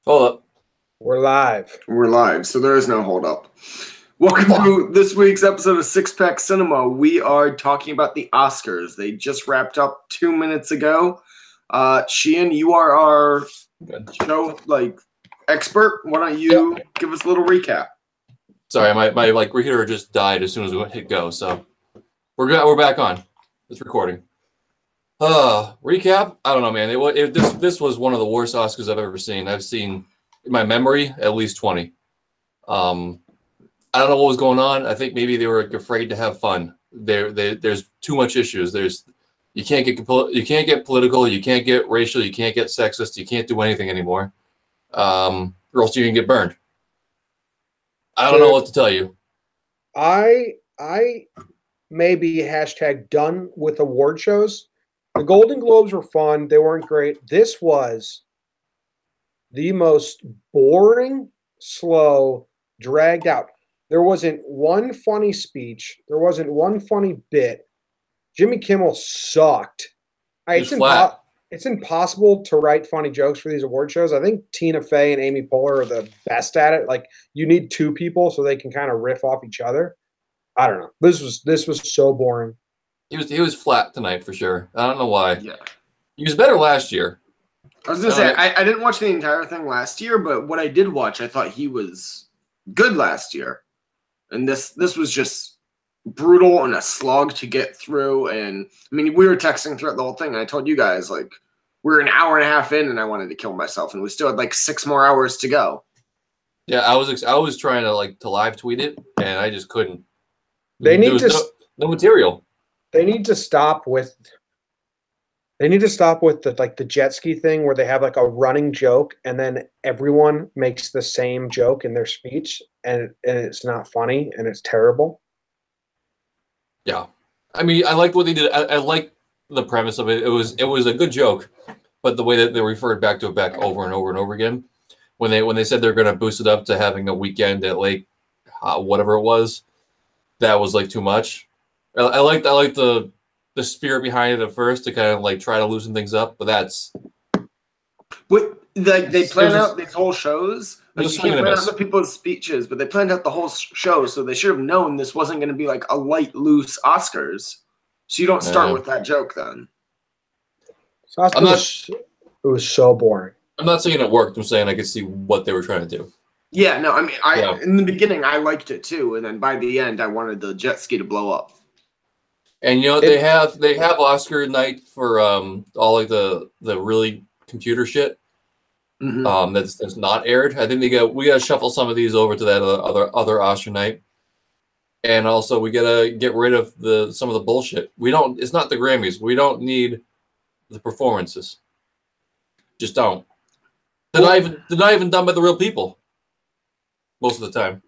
Hold up. We're live. We're live, so there is no hold up. Welcome to this week's episode of Six Pack Cinema. We are talking about the Oscars. They just wrapped up 2 minutes ago. Sheehan, you are our show expert. Why don't you give us a little recap? Sorry, my computer just died as soon as we hit go, so we're back on. It's recording. Recap? I don't know, man. This was one of the worst Oscars I've ever seen. I've seen, in my memory, at least 20. I don't know what was going on. I think maybe they were afraid to have fun. There's too much issues. You can't get political, you can't get racial, you can't get sexist, you can't do anything anymore, or else you can get burned. I don't know what to tell you. I may be hashtag done with award shows. The Golden Globes were fun. They weren't great. This was the most boring, slow, dragged out. There wasn't one funny speech. There wasn't one funny bit. Jimmy Kimmel sucked. It's impossible to write funny jokes for these award shows. I think Tina Fey and Amy Poehler are the best at it. Like, you need two people so they can kind of riff off each other. I don't know. This was so boring. He was flat tonight for sure. I don't know why. Yeah, he was better last year. I was gonna say I didn't watch the entire thing last year, but what I did watch, I thought he was good last year, and this was just brutal and a slog to get through. And I mean, we were texting throughout the whole thing, and I told you guys we're an hour and a half in, and I wanted to kill myself, and we still had 6 more hours to go. Yeah, I was trying to live tweet it, and I just couldn't. There was no material. They need to stop with the jet ski thing where they have a running joke and then everyone makes the same joke in their speech and it's not funny and it's terrible. Yeah. I mean, I liked what they did. I liked the premise of it. It was a good joke, but the way that they referred back to it over and over and over again, when they said they're going to boost it up to having a weekend at whatever it was, that was too much. I liked the spirit behind it at first to kind of try to loosen things up, but that's what they plan out these whole shows. You can't plan out the people's speeches, but they planned out the whole show, so they should have known this wasn't going to be a light, loose Oscars. So you don't start with that joke then. So it was so boring. I'm not saying it worked. I'm saying I could see what they were trying to do. Yeah, no, I mean, in the beginning I liked it too, and then by the end I wanted the jet ski to blow up. And they have Oscar night for all the really computer shit. Mm-hmm. That's not aired. I think we gotta shuffle some of these over to that other Oscar night, and also we gotta get rid of some of the bullshit. It's not the Grammys. We don't need the performances. Just don't. They're not even done by the real people most of the time.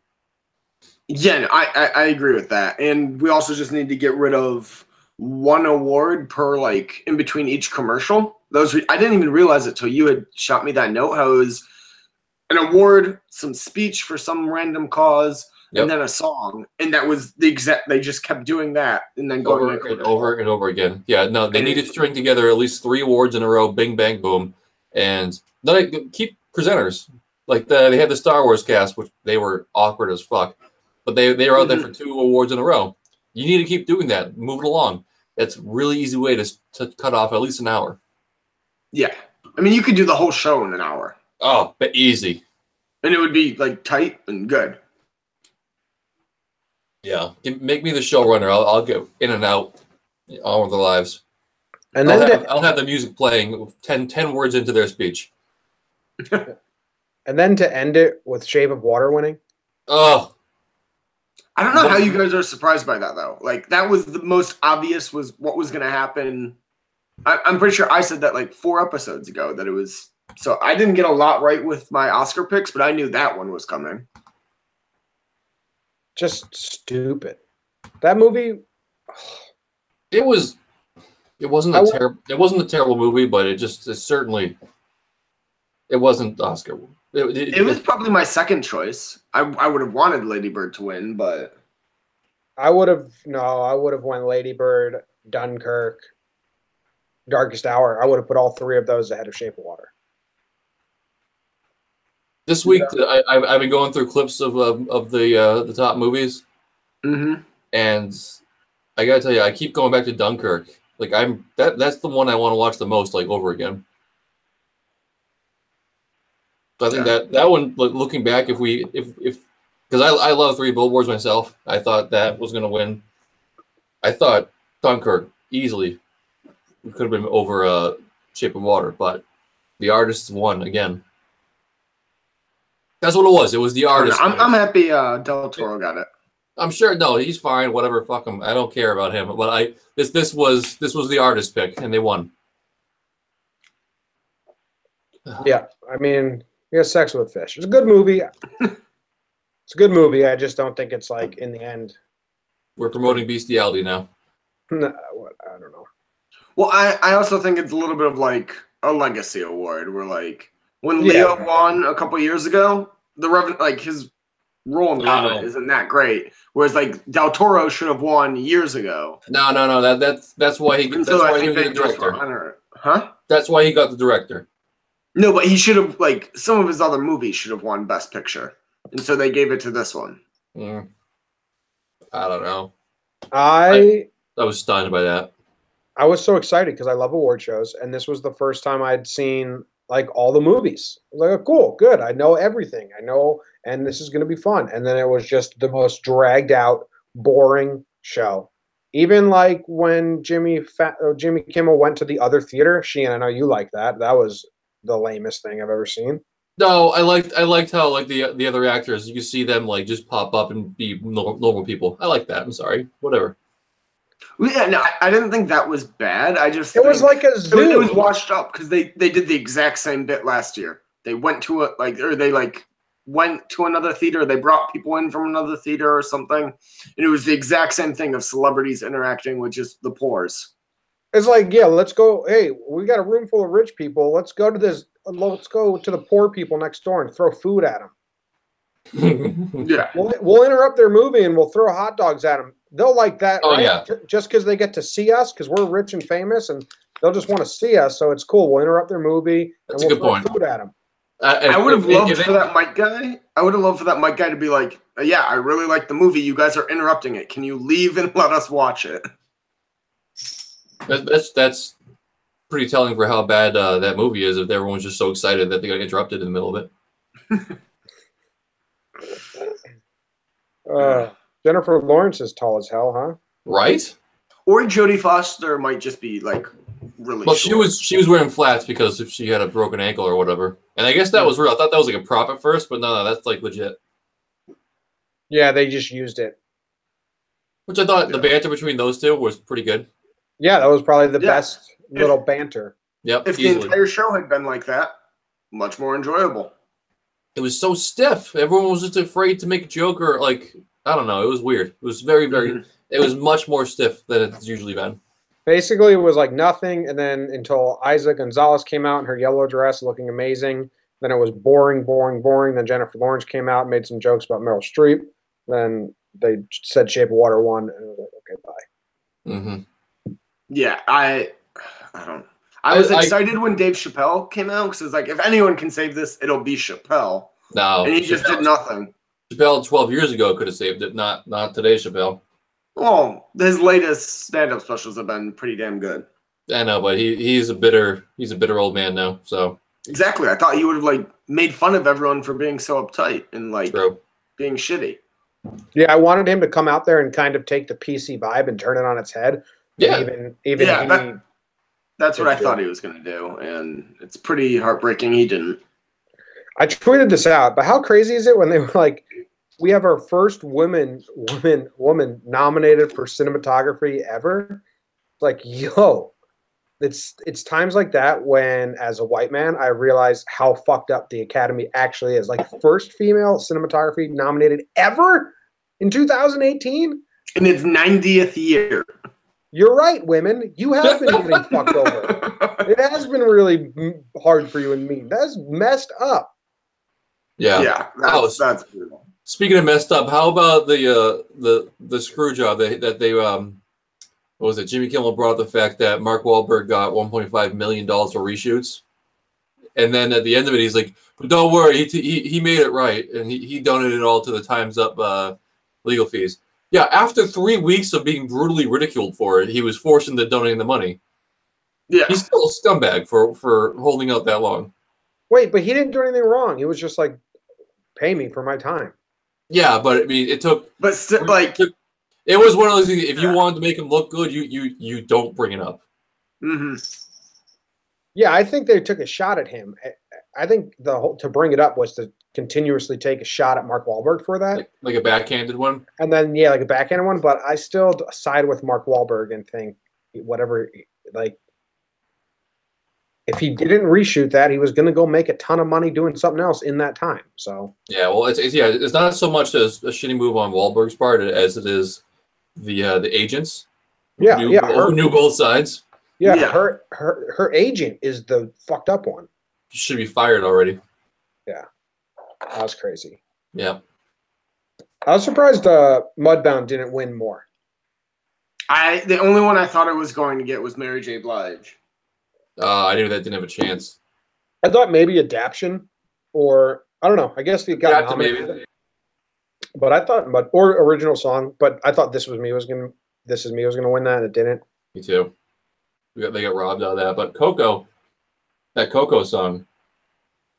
Yeah, no, I agree with that. And we also just need to get rid of one award per in between each commercial. I didn't even realize it till you had shot me that note, how it was an award, some speech for some random cause, and then a song. And that was the exact, they just kept doing that and then going over and over again. Yeah, no, they need to string together at least 3 awards in a row, bing, bang, boom. And then keep presenters. They had the Star Wars cast, which they were awkward as fuck. But they were out there for 2 awards in a row. You need to keep doing that. Move it along. It's a really easy way to cut off at least an hour. Yeah. I mean, you could do the whole show in an hour. Oh, but easy. And it would be tight and good. Yeah. Make me the showrunner. I'll go in and out all of their lives. And then I'll have the music playing 10 words into their speech. And then to end it with Shape of Water winning. Oh. I don't know how you guys are surprised by that, though. That was the most obvious was what was going to happen. I'm pretty sure I said that 4 episodes ago that it was. So I didn't get a lot right with my Oscar picks, but I knew that one was coming. Just stupid. That movie. It wasn't a terrible movie, but it wasn't Oscar. It was probably my second choice. I would have wanted Lady Bird to win, but I would have won Lady Bird, Dunkirk, Darkest Hour. I would have put all 3 of those ahead of Shape of Water. This week, I've been going through clips of the top movies, and I gotta tell you, I keep going back to Dunkirk. Like that's the one I want to watch the most, like over again. So I think that one, looking back, if because I love Three Billboards myself, I thought that was gonna win. I thought Dunkirk easily could have been over Shape of Water, but the Artists won again. That's what it was. It was the Artist. I'm happy Del Toro got it. I'm sure. No, he's fine. Whatever. Fuck him. I don't care about him. But this was the Artist pick, and they won. Yeah, I mean, he has sex with fish. It's a good movie. It's a good movie. I just don't think it's like in the end. We're promoting bestiality now. No, I don't know. Well, I also think it's a little bit of like a legacy award. Where like when Leo won a couple years ago, his role in the Revenant isn't that great. Whereas like Del Toro should have won years ago. No. That's why he. That's why he was the director. Huh? That's why he got the director. No, but he should have, like, some of his other movies should have won Best Picture. And so they gave it to this one. I don't know. I was stunned by that. I was so excited because I love award shows, and this was the first time I'd seen, like, all the movies. I was like, oh, cool, good. I know everything. I know, and this is going to be fun. And then it was just the most dragged out, boring show. Even, like, when Jimmy Kimmel went to the other theater, Sheehan, I know you like that. That was the lamest thing I've ever seen. No, I liked how like the other actors, you can see them like just pop up and be normal people. I like that. I'm sorry, whatever. Yeah, no, I didn't think that was bad. I just was like a zoo. It was washed up because they did the exact same bit last year. They went to went to another theater. They brought people in from another theater or something, and it was the exact same thing of celebrities interacting with just the poors. It's like, yeah, let's go. Hey, we got a room full of rich people. Let's go to this. Let's go to the poor people next door and throw food at them. Yeah, we'll interrupt their movie and we'll throw hot dogs at them. They'll like that, right? Yeah. Just because they get to see us, because we're rich and famous, and they'll just want to see us. So it's cool. We'll interrupt their movie. That's and a good throw point. Food at them. I would have loved for that mic guy. I would have loved for that mic guy to be like, "Yeah, I really like the movie. You guys are interrupting it. Can you leave and let us watch it?" That's pretty telling for how bad that movie is. If everyone's just so excited that they got interrupted in the middle of it. Jennifer Lawrence is tall as hell, huh? Right? Or Jodie Foster might just be like really. Well, short. she was wearing flats because if she had a broken ankle or whatever, and I guess that was real. I thought that was like a prop at first, but no, that's like legit. Yeah, they just used it. Which I thought the banter between those two was pretty good. Yeah, that was probably the best little banter. Yep. If easily. the entire show had been like that, much more enjoyable. It was so stiff. Everyone was just afraid to make a joke or like I don't know. It was weird. It was very, very. It was much more stiff than it's usually been. Basically, it was like nothing, and then until Isa Gonzalez came out in her yellow dress, looking amazing. Then it was boring, boring, boring. Then Jennifer Lawrence came out, and made some jokes about Meryl Streep. Then they said Shape of Water won, and I was like, okay, bye. Mm-hmm. Yeah, I don't. I was excited when Dave Chappelle came out because it's like, if anyone can save this, it'll be Chappelle. No, and he just did nothing. Chappelle 12 years ago could have saved it, not today, Chappelle. Well, his latest stand-up specials have been pretty damn good. I know, but he's a bitter old man now. So exactly, I thought he would have like made fun of everyone for being so uptight and like being shitty. Yeah, I wanted him to come out there and kind of take the PC vibe and turn it on its head. Yeah, that's what I thought he was going to do, and it's pretty heartbreaking he didn't. I tweeted this out, but how crazy is it when they were like, we have our first woman nominated for cinematography ever? Like, yo, it's times like that when, as a white man, I realize how fucked up the Academy actually is. Like, first female cinematography nominated ever in 2018? In its 90th year. You're right, women. You have been getting fucked over. It has been really hard for you and me. That's messed up. Yeah. That's brutal. Speaking of messed up, how about the screw job that they what was it? Jimmy Kimmel brought up the fact that Mark Wahlberg got $1.5 million for reshoots, And then at the end of it, he's like, "But don't worry, he made it right, and he donated it all to the Time's Up legal fees." Yeah, after 3 weeks of being brutally ridiculed for it, he was forced into donating the money. Yeah. He's still a scumbag for holding out that long. Wait, but he didn't do anything wrong. He was just like, pay me for my time. Yeah, but I mean, it took. But still, like, it was one of those things. If you wanted to make him look good, you don't bring it up. mm-hmm. Yeah, I think they took a shot at him. I think to bring it up was to continuously take a shot at Mark Wahlberg for that, like a backhanded one. and then like a backhanded one. But I still side with Mark Wahlberg and think whatever, like, if he didn't reshoot that, he was going to go make a ton of money doing something else in that time. So yeah, well, it's not so much as a shitty move on Wahlberg's part as it is the agents. Who knew both sides. Yeah, her agent is the fucked up one. She should be fired already. Yeah, that was crazy. Yeah, I was surprised Mudbound didn't win more. The only one I thought it was going to get was Mary J. Blige. I knew that didn't have a chance. I thought maybe Adaption, or I don't know. I guess it got nominated. Maybe. But I thought, or original song. But I thought This Is Me was gonna win that, and it didn't. Me too. They got robbed out of that. But Coco, that Coco song.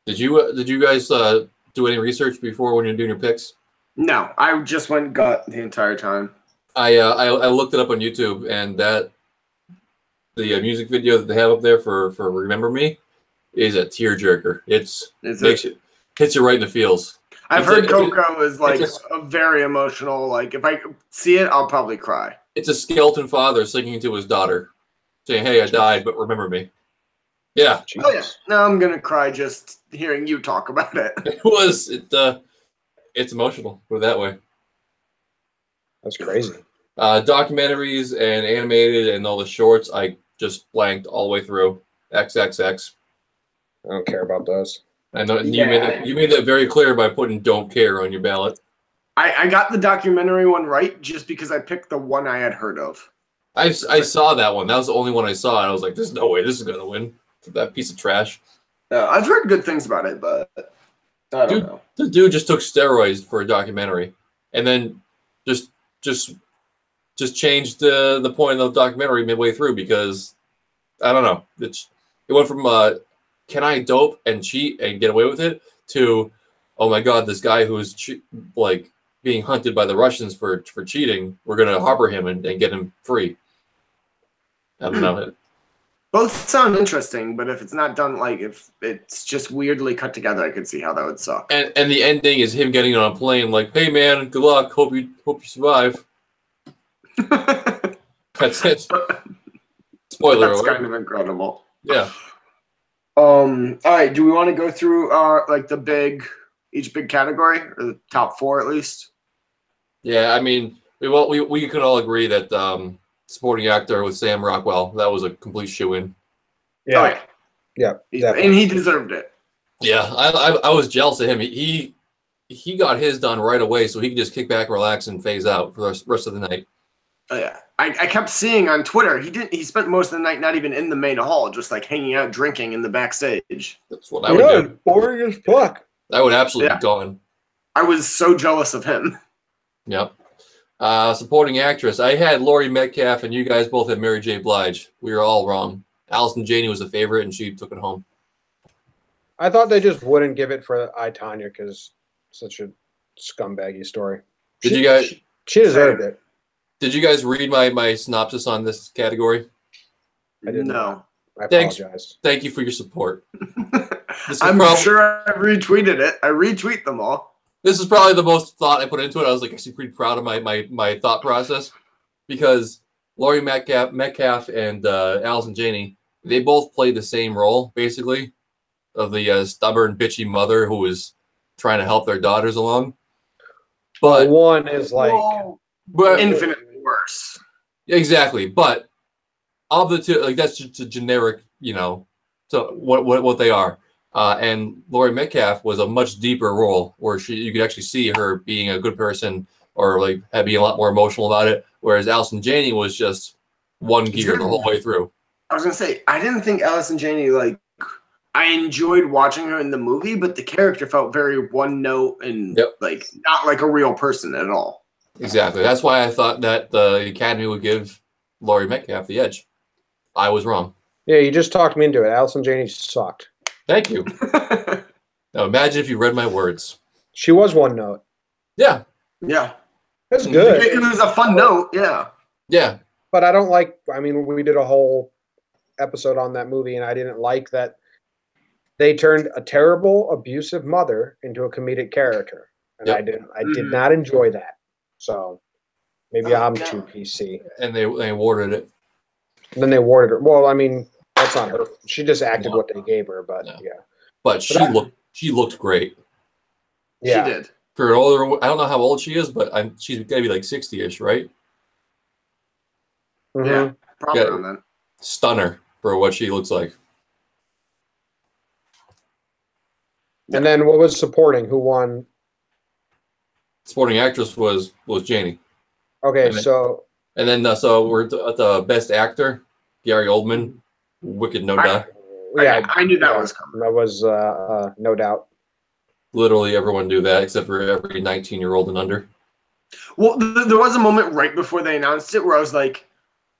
Did you guys do any research before when you're doing your picks? No, I just went gut the entire time. I looked it up on YouTube, and the music video that they have up there for Remember Me is a tearjerker. Hits you right in the feels. I've heard Coco is like a very emotional. Like, if I see it, I'll probably cry. It's a skeleton father singing to his daughter, saying, "Hey, I died, but remember me." Yeah. Jesus. Oh yeah. Now I'm gonna cry just hearing you talk about it. It's emotional. Put it that way. That's crazy. Documentaries and animated and all the shorts, I just blanked all the way through. XXX. I don't care about those. I know you made that very clear by putting "don't care" on your ballot. I got the documentary one right just because I picked the one I had heard of. I saw that one. That was the only one I saw, and I was like, "There's no way this is gonna win." That piece of trash. I've heard good things about it, but I don't know. The dude just took steroids for a documentary, and then just changed the point of the documentary midway through because I don't know. It went from can I dope and cheat and get away with it to, oh my god, this guy who's like being hunted by the Russians for cheating, we're gonna harbor him and get him free. I don't know. Both sound interesting, but if it's not done, like if it's just weirdly cut together, I could see how that would suck. And the ending is him getting on a plane, like, "Hey man, good luck. Hope you survive." That's it. Spoiler That's alert. kind of incredible. Yeah. All right. Do we want to go through like each big category, or the top four at least? Yeah, I mean, we could all agree that supporting actor with Sam Rockwell, that was a complete shoo-in. Yeah. Yeah. And he deserved it. Yeah, I was jealous of him. He got his done right away, so he could just kick back, relax, and phase out for the rest of the night. Oh yeah, I kept seeing on Twitter he spent most of the night not even in the main hall, just like hanging out drinking in the backstage. That's what I would do. Boring as fuck. I would absolutely be gone. I was so jealous of him. Yep. Supporting actress, I had Laurie Metcalf, and you guys both had Mary J. Blige. We were all wrong. Allison Janney was a favorite, and she took it home. I thought they just wouldn't give it for I, Tonya because such a scumbaggy story. She deserved it. Did you guys read my synopsis on this category? I didn't. No. I apologize. Thank you for your support. I'm sure I retweeted it. I retweet them all. This is probably the most thought I put into it. I was like actually pretty proud of my thought process because Laurie Metcalf and Allison Janney, they both played the same role basically of the stubborn, bitchy mother who was trying to help their daughters along. But one is like, but infinitely worse. Exactly, but of the two, like that's just a generic, so what they are. And Laurie Metcalf was a much deeper role where you could actually see her being a good person or like being a lot more emotional about it. Whereas Allison Janney was just one gear the whole way through. I was gonna say I didn't think Allison Janney I enjoyed watching her in the movie, but the character felt very one note and like not like a real person at all. Exactly. That's why I thought that the Academy would give Laurie Metcalf the edge. I was wrong. Yeah, you just talked me into it. Allison Janney sucked. Thank you. Now imagine if you read my words. She was one note. Yeah. Yeah. That's good. It was a fun note. Yeah. Yeah. But I don't like, I mean, we did a whole episode on that movie, and I didn't like that they turned a terrible, abusive mother into a comedic character. And I did not enjoy that. So maybe I'm too PC. And they awarded it. And then they awarded her. Well, I mean, that's not her. She just acted what they gave her, but yeah. But she looked great. Yeah. She did. For an older, I don't know how old she is, but she's got to be like 60-ish, right? Mm-hmm. Yeah, probably on that. Stunner for what she looks like. And then what was supporting? Who won? Supporting actress was Janie. Okay, and then, so we're at the best actor, Gary Oldman, Wicked No Doubt. Yeah, I knew that was coming. That was No Doubt. Literally everyone do that except for every 19-year-old and under. Well, there was a moment right before they announced it where I was like,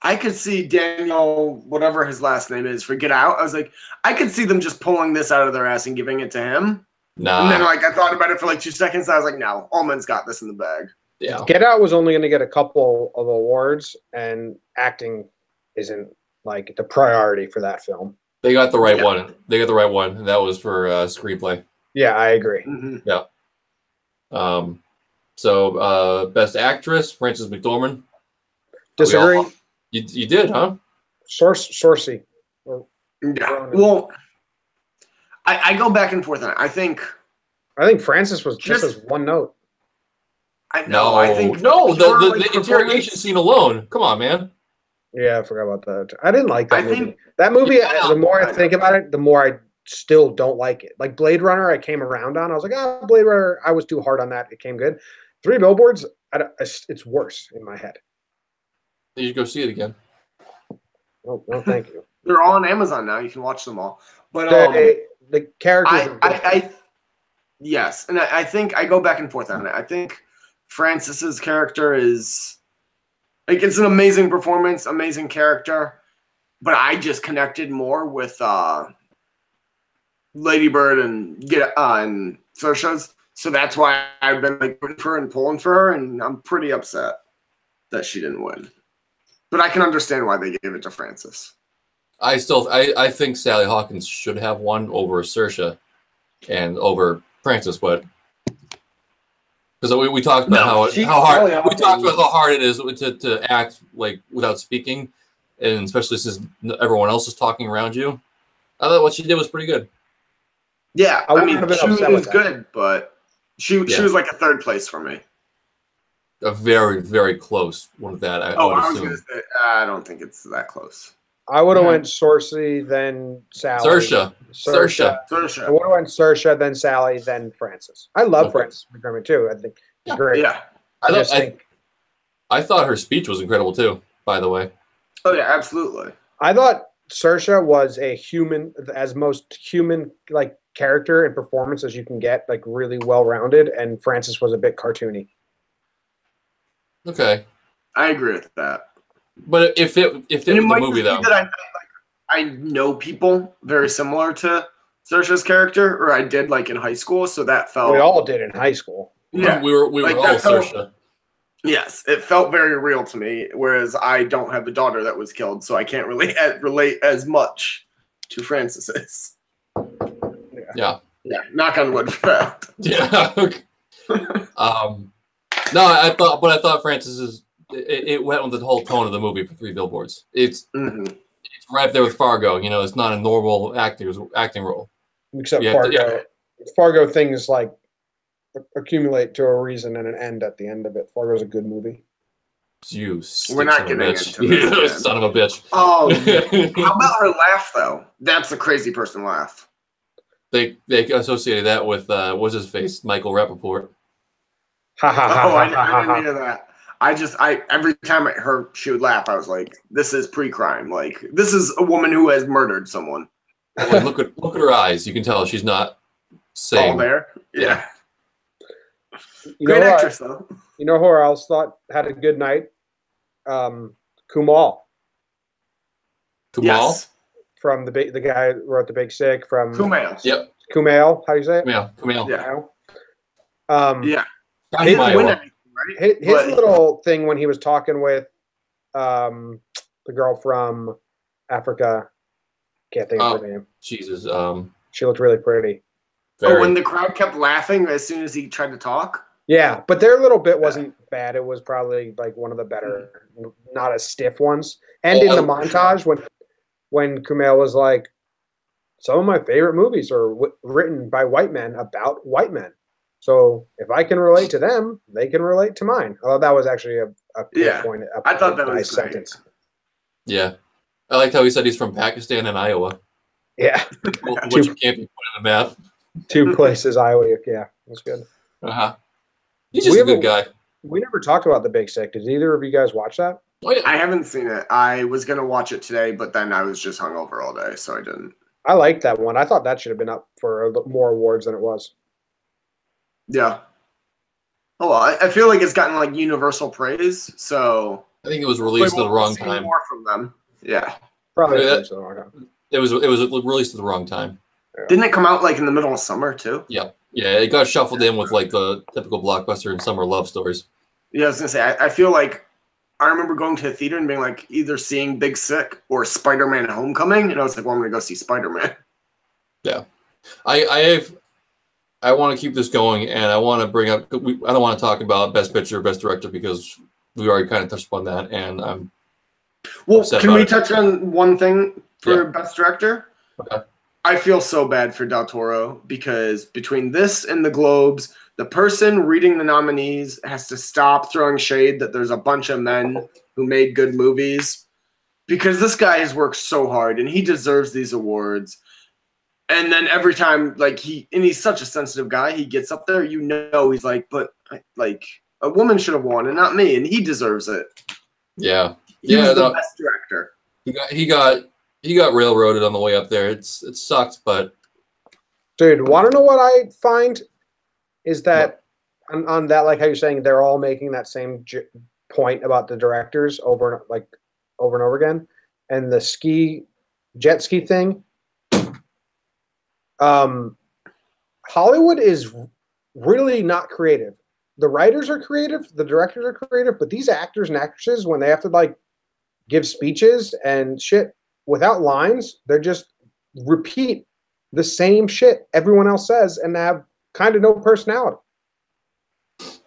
I could see Daniel, whatever his last name is, for Get Out. I was like, I could see them just pulling this out of their ass and giving it to him. Nah. And then like I thought about it for like 2 seconds. And I was like, no, Ullman's got this in the bag. Yeah. Get Out was only going to get a couple of awards, and acting isn't like the priority for that film. They got the right one. They got the right one. And that was for screenplay. Yeah, I agree. Mm-hmm. Yeah. So best actress, Frances McDormand. Disagree. You did, huh? Sorcy. Yeah. Well, I go back and forth on it. I think Francis was just as one note. I know. I think the interrogation scene alone. Come on, man. Yeah, I forgot about that. I didn't like that movie. That movie, the more I think about it, the more I still don't like it. Like Blade Runner, I came around on. I was like, Blade Runner, I was too hard on that. It came good. 3 Billboards, it's worse in my head. You should go see it again. Oh, no, thank you. They're all on Amazon now. You can watch them all. But the characters. Yes, and I think I go back and forth on it. I think Francis's character is like it's an amazing performance, amazing character, but I just connected more with Lady Bird and Saoirse's, so that's why I've been like rooting for her and pulling for her, and I'm pretty upset that she didn't win. But I can understand why they gave it to Frances. I think Sally Hawkins should have won over Saoirse and over Frances, but because we talked about how hard it is to act like without speaking, and especially since everyone else is talking around you. I thought what she did was pretty good. Yeah, I mean, she was good, but she was like a third place for me. A very, very close one of that. I was going to say, I don't think it's that close. I would have went Sorcy, then Sally. Saoirse. I would have went Saoirse, then Sally, then Frances. I love Frances McDormand too. I think she's great. Yeah. I thought her speech was incredible too, by the way. Oh yeah, absolutely. I thought Saoirse was as most human like character and performance as you can get, like really well rounded, and Frances was a bit cartoony. Okay, I agree with that. But if it was the movie though, that I know people very similar to Saoirse's character, or I did like in high school, so that felt. We all did in high school. Yeah, we were all Saoirse. Yes, it felt very real to me. Whereas I don't have a daughter that was killed, so I can't really relate as much to Frances's. Yeah. Knock on wood for that. Yeah. No, I thought Frances's. It went with the whole tone of the movie for 3 Billboards. It's right there with Fargo. You know, it's not a normal acting role. Except Fargo. Fargo things like accumulate to a reason and an end at the end of it. Fargo's a good movie. We're not getting into this. Son of a bitch. How about her laugh though? That's a crazy person laugh. They associated that with what's his face, Michael Rappaport. I didn't hear that. Every time I heard she would laugh, I was like, this is pre-crime. Like, this is a woman who has murdered someone. Like, look at her eyes. You can tell she's not saying. All there. Yeah. You Great know, actress, though. You know who else thought had a good night? Kumal Yes. from the guy who wrote The Big Sick from Kumail. Yep. Kumail. How do you say it? Kumail. Yeah. Yeah. Josh His, Iowa. Right? his little thing when he was talking with the girl from Africa, can't think of her name. Jesus. She looked really pretty. Oh, when the crowd kept laughing as soon as he tried to talk? Yeah, but their little bit wasn't bad. It was probably like one of the better, not as stiff ones. And in the montage, when Kumail was like, some of my favorite movies are written by white men about white men. So if I can relate to them, they can relate to mine. Although that was actually a point. I thought that was nice great. sentence. Yeah. I liked how he said he's from Pakistan and Iowa. Yeah. Which can't be put on the map. 2 places, Iowa. Yeah, that's good. Uh-huh. He's just a good guy. We never talked about The Big Sick. Did either of you guys watch that? Oh, yeah. I haven't seen it. I was going to watch it today, but then I was just hungover all day, so I didn't. I liked that one. I thought that should have been up for more awards than it was. Yeah. Oh, well, I feel like it's gotten like universal praise, so I think it was released at the wrong see time. More from them. Yeah. Probably Yeah, released at the wrong time. It was released at the wrong time. Yeah. Didn't it come out like in the middle of summer too? Yeah. Yeah, it got shuffled in with like the typical blockbuster and summer love stories. Yeah, I was gonna say I feel like I remember going to the theater and being like either seeing Big Sick or Spider-Man Homecoming, and I was like, well, I'm gonna go see Spider-Man. Yeah. I want to keep this going, and I want to bring up. I don't want to talk about Best Picture, Best Director, because we already kind of touched upon that, and I'm. Well, can we touch on one thing for Best Director? Okay. I feel so bad for Del Toro because between this and the Globes, the person reading the nominees has to stop throwing shade that there's a bunch of men who made good movies because this guy has worked so hard and he deserves these awards. And then every time, like he's such a sensitive guy, he gets up there, you know, he's like, but like a woman should have won and not me, and he deserves it. Yeah, he was the best director. He got railroaded on the way up there. It sucked, but dude, want to know what I find is that on that, like how you're saying, they're all making that same point about the directors over and over again, and the jet ski thing. Hollywood is really not creative. The writers are creative, the directors are creative, but these actors and actresses, when they have to like give speeches and shit without lines, they're just repeat the same shit everyone else says and have kind of no personality.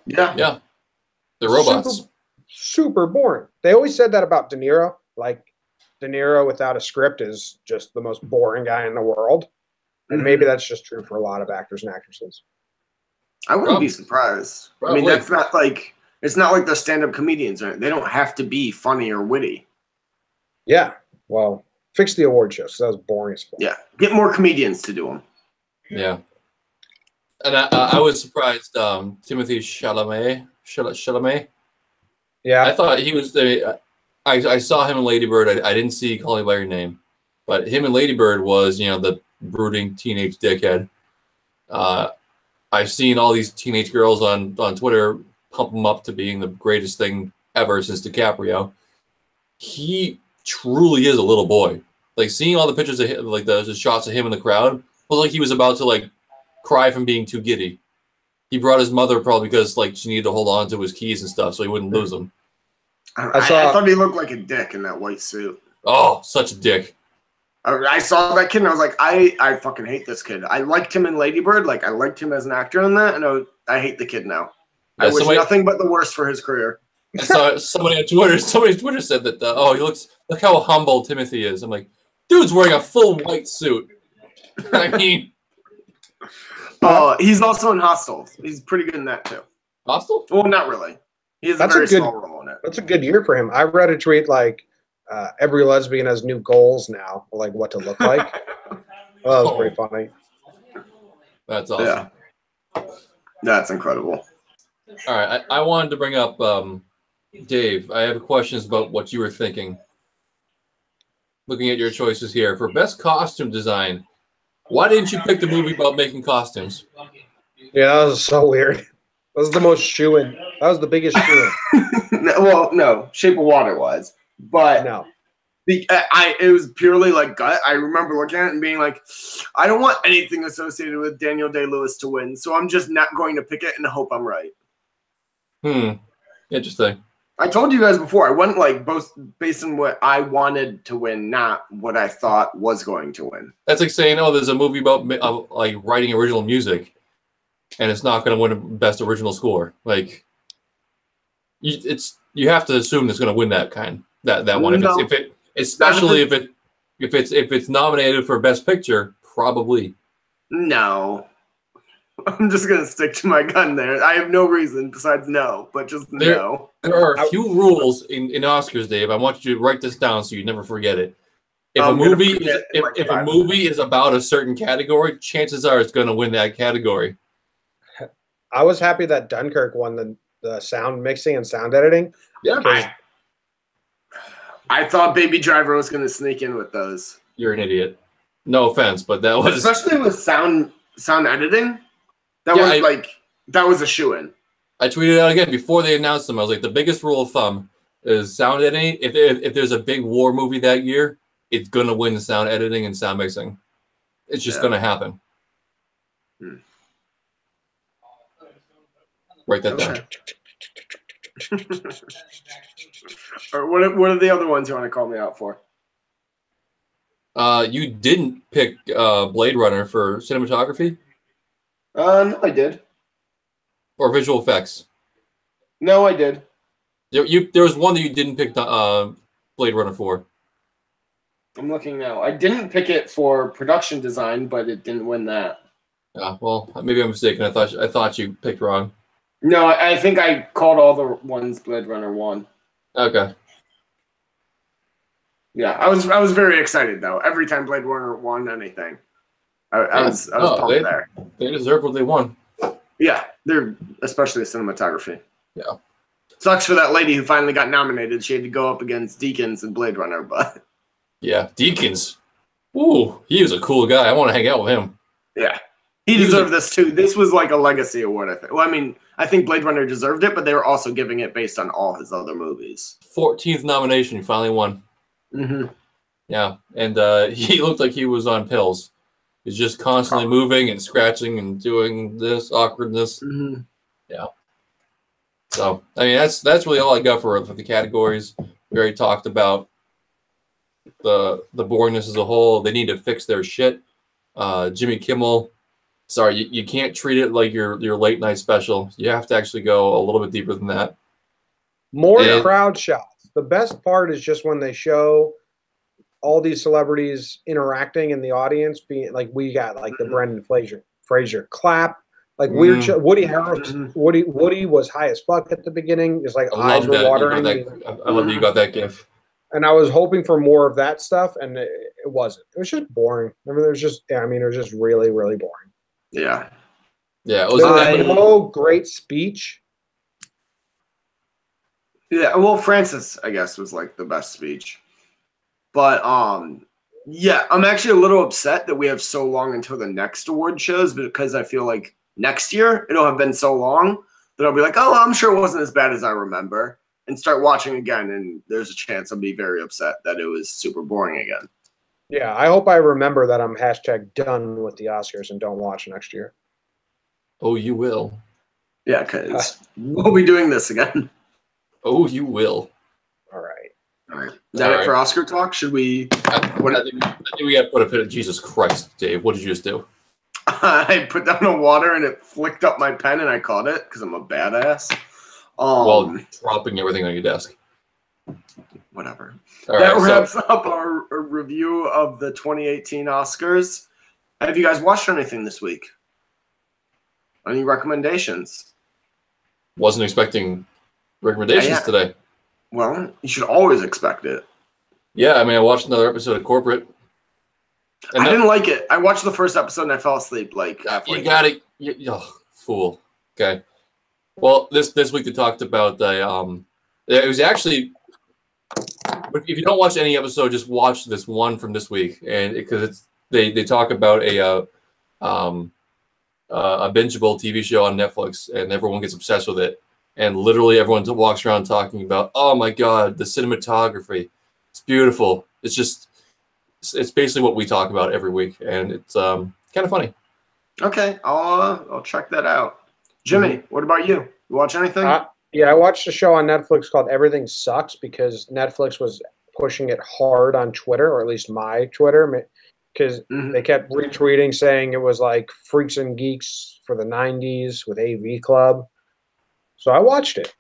Yeah. They're robots. Super boring. They always said that about De Niro. Like, De Niro without a script is just the most boring guy in the world. And maybe that's just true for a lot of actors and actresses. I wouldn't be surprised. Probably. I mean, that's not like it's not like the stand-up comedians. They don't have to be funny or witty. Yeah. Well, fix the award shows. That was boring as fuck. Yeah. Get more comedians to do them. Yeah. And I was surprised. Timothy Chalamet. Yeah. I thought he was I saw him in Lady Bird. I didn't see Call Me by Your Name, but him in Lady Bird was the brooding teenage dickhead. I've seen all these teenage girls on Twitter pump him up to being the greatest thing ever since DiCaprio. He truly is a little boy. Like seeing all the pictures of him, like the shots of him in the crowd, was like he was about to like cry from being too giddy. He brought his mother probably because like she needed to hold on to his keys and stuff so he wouldn't lose them. I thought he looked like a dick in that white suit. Oh, such a dick. I saw that kid and I was like, I fucking hate this kid. I liked him in Lady Bird. Like, I liked him as an actor in that, and I hate the kid now. Yeah, I wish nothing but the worst for his career. I saw somebody on Twitter said that, look how humble Timothy is. I'm like, dude's wearing a full white suit. I mean. He's also in Hostel. He's pretty good in that, too. Hostel? Well, not really. He has a very small role in it. That's a good year for him. I read a tweet like, every lesbian has new goals now, like what to look like. Well, that was pretty funny. That's awesome. Yeah. That's incredible. All right. I wanted to bring up Dave. I have questions about what you were thinking. looking at your choices here for best costume design. Why didn't you pick the movie about making costumes? Yeah, that was so weird. That was the most shoe-in. That was the biggest shoe-in. Well, no, Shape of Water was, but No. It was purely like gut. I remember looking at it and being like, I don't want anything associated with Daniel Day-Lewis to win, so I'm just not going to pick it and hope I'm right. Interesting. I told you guys before, I went like both based on what I wanted to win, not what I thought was going to win. That's like saying, oh, there's a movie about like writing original music, and it's not going to win best original score. Like, you have to assume it's going to win that one. No. Especially if it's nominated for best picture, probably. No. I'm just going to stick to my gun there. I have no reason besides no, but just no. There are a few rules in Oscars, Dave. I want you to write this down so you never forget it. If a movie is about a certain category, chances are it's going to win that category. I was happy that Dunkirk won the sound mixing and sound editing. Yeah. I thought Baby Driver was going to sneak in with those. You're an idiot. No offense, but that was... Especially with sound editing. That was a shoo-in. I tweeted out again before they announced them. I was like, the biggest rule of thumb is sound editing. If there's a big war movie that year, it's going to win the sound editing and sound mixing. It's just going to happen. Write that down. What are the other ones you want to call me out for? You didn't pick Blade Runner for cinematography? No, I did. Or visual effects? No, I did. There was one that you didn't pick Blade Runner for. I'm looking now. I didn't pick it for production design, but it didn't win that. Yeah, well, maybe I'm mistaken. I thought you picked wrong. No, I think I called all the ones Blade Runner won. Okay. Yeah, I was very excited though. Every time Blade Runner won anything, I was pumped there. They deserve what they won. Yeah, they're especially the cinematography. Yeah. Sucks for that lady who finally got nominated. She had to go up against Deakins and Blade Runner, but yeah, Deakins. Ooh, he was a cool guy. I want to hang out with him. Yeah. He deserved this too. This was like a legacy award, I think. Well, I mean, I think Blade Runner deserved it, but they were also giving it based on all his other movies. 14th nomination, he finally won. Mm-hmm. Yeah, and he looked like he was on pills. He's just constantly moving and scratching and doing this awkwardness. Mm-hmm. Yeah. So, I mean, that's really all I got for the categories. We already talked about the boringness as a whole. They need to fix their shit. Jimmy Kimmel. Sorry, you can't treat it like your late night special. You have to actually go a little bit deeper than that. More crowd shots. The best part is just when they show all these celebrities interacting in the audience, being like we got like the Brendan Fraser clap, like weird. Woody Harrelson. Woody was high as fuck at the beginning. It's like eyes were watering. I love that you got that gif. And I was hoping for more of that stuff, and it wasn't. It was just boring. I mean, it was just really, really boring. Yeah. Yeah, it was no great speech. Yeah, well, Francis, I guess, was like the best speech. But yeah, I'm actually a little upset that we have so long until the next award shows, because I feel like next year it'll have been so long that I'll be like, oh, I'm sure it wasn't as bad as I remember, and start watching again, and there's a chance I'll be very upset that it was super boring again. Yeah, I hope I remember that I'm #done with the Oscars and don't watch next year. Oh, you will. Yeah, because we'll be doing this again. Oh, you will. All right. All right. Is that it for Oscar talk? Should we? I think we got to put a pin. Jesus Christ, Dave! What did you just do? I put down the water and it flicked up my pen and I caught it because I'm a badass. While dropping everything on your desk. Whatever. That wraps up our review of the 2018 Oscars. Have you guys watched anything this week? Any recommendations? Wasn't expecting recommendations today. Well, you should always expect it. Yeah, I mean, I watched another episode of Corporate. I didn't like it. I watched the first episode and I fell asleep like halfway. You got it. Fool. Okay. Well, this week they talked about it was actually But if you don't watch any episode, just watch this one from this week, and because they talk about a bingeable TV show on Netflix, and everyone gets obsessed with it, and literally everyone walks around talking about, oh my god, the cinematography, it's beautiful. It's basically what we talk about every week, and it's kind of funny. Okay, I'll check that out. Jimmy, what about you? You watch anything? Yeah, I watched a show on Netflix called Everything Sucks because Netflix was pushing it hard on Twitter, or at least my Twitter, because they kept retweeting saying it was like Freaks and Geeks for the 90s with AV Club. So I watched it.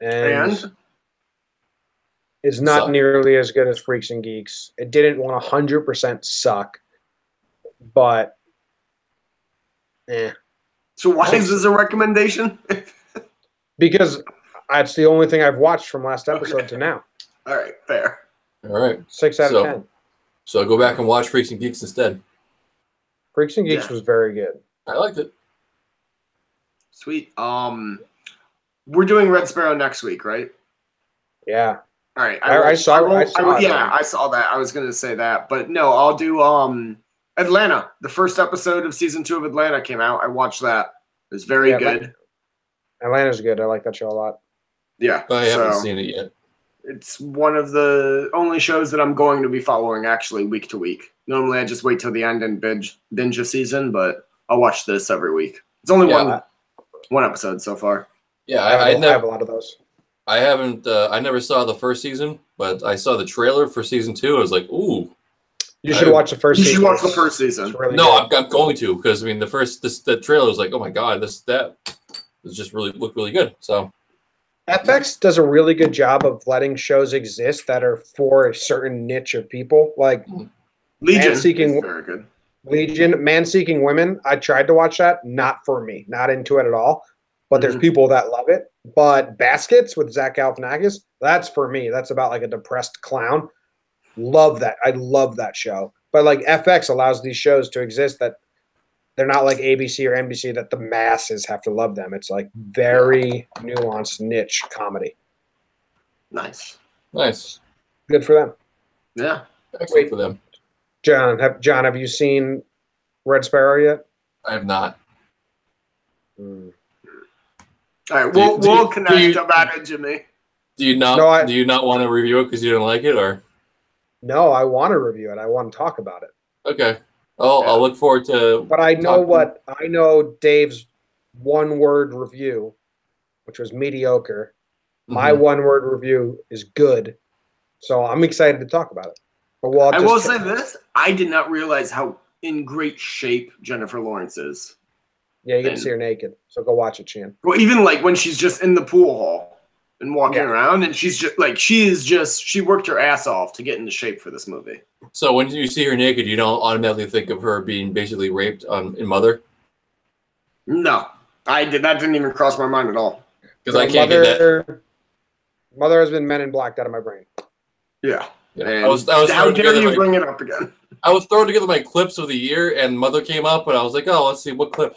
And it's not nearly as good as Freaks and Geeks. It didn't 100% suck, but So why is this a recommendation? Because that's the only thing I've watched from last episode to now. All right, fair. All right. 6 out of 10. So I'll go back and watch Freaks and Geeks instead. Freaks and Geeks was very good. I liked it. Sweet. We're doing Red Sparrow next week, right? Yeah. All right. I saw it. Yeah, I saw that. I was going to say that. But no, I'll do Atlanta. The first episode of season 2 of Atlanta came out. I watched that. It was very good. Atlanta's good. I like that show a lot. Yeah. I haven't seen it yet. It's one of the only shows that I'm going to be following actually week to week. Normally I just wait till the end and binge a season, but I'll watch this every week. It's only one episode so far. Yeah, I have a lot of those. I haven't. I never saw the first season, but I saw the trailer for season 2. I was like, "Ooh!" You should watch the first season. You should watch the first season. Really I'm going to, because I mean the trailer was like, "Oh my god, that was just looked really good." So FX does a really good job of letting shows exist that are for a certain niche of people, like Legion is very good. Legion, Man Seeking Women. I tried to watch that, not for me, not into it at all. But there's people that love it. But Baskets with Zach Galifianakis, that's for me. That's about like a depressed clown. Love that. I love that show. But like FX allows these shows to exist that they're not like ABC or NBC that the masses have to love them. It's like very nuanced niche comedy. Nice. Good for them. Yeah. Great for them. John, have you seen Red Sparrow yet? I have not. All right, we'll connect about it, Jimmy. Do you not? Do you not want to review it because you didn't like it, or? No, I want to review it. I want to talk about it. Okay. I'll look forward to. But I know Dave's one-word review, which was mediocre. My one-word review is good, so I'm excited to talk about it. But I will say this: I did not realize how in great shape Jennifer Lawrence is. Yeah, you get to see her naked, so go watch it, Chan. Well, even like when she's just in the pool hall and walking around, and she's just like she worked her ass off to get into shape for this movie. So when you see her naked, you don't automatically think of her being basically raped in Mother? No, that didn't even cross my mind at all. Because I can't get that. Mother has been Men in Blacked out of my brain. Yeah. I was how dare you bring it up again? I was throwing together my clips of the year, and Mother came up, and I was like, "Oh, let's see what clip."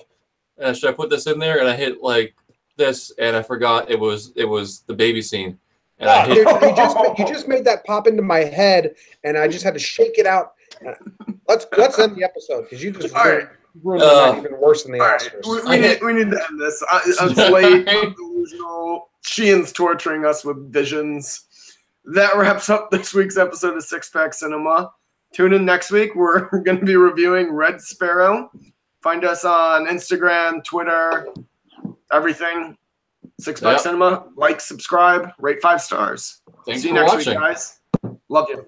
And should I put this in there? And I hit like this, and I forgot it was the baby scene. And you just made that pop into my head, and I just had to shake it out. Let's end the episode because you just ruined it even worse than the Oscars. We need to end this. It's late. Delusional. Sheehan's torturing us with visions. That wraps up this week's episode of Six Pack Cinema. Tune in next week. We're going to be reviewing Red Sparrow. Find us on Instagram, Twitter, everything. Six Pack Cinema. Like, subscribe, rate 5 stars. Thanks See you for next watching. week, guys. Love you.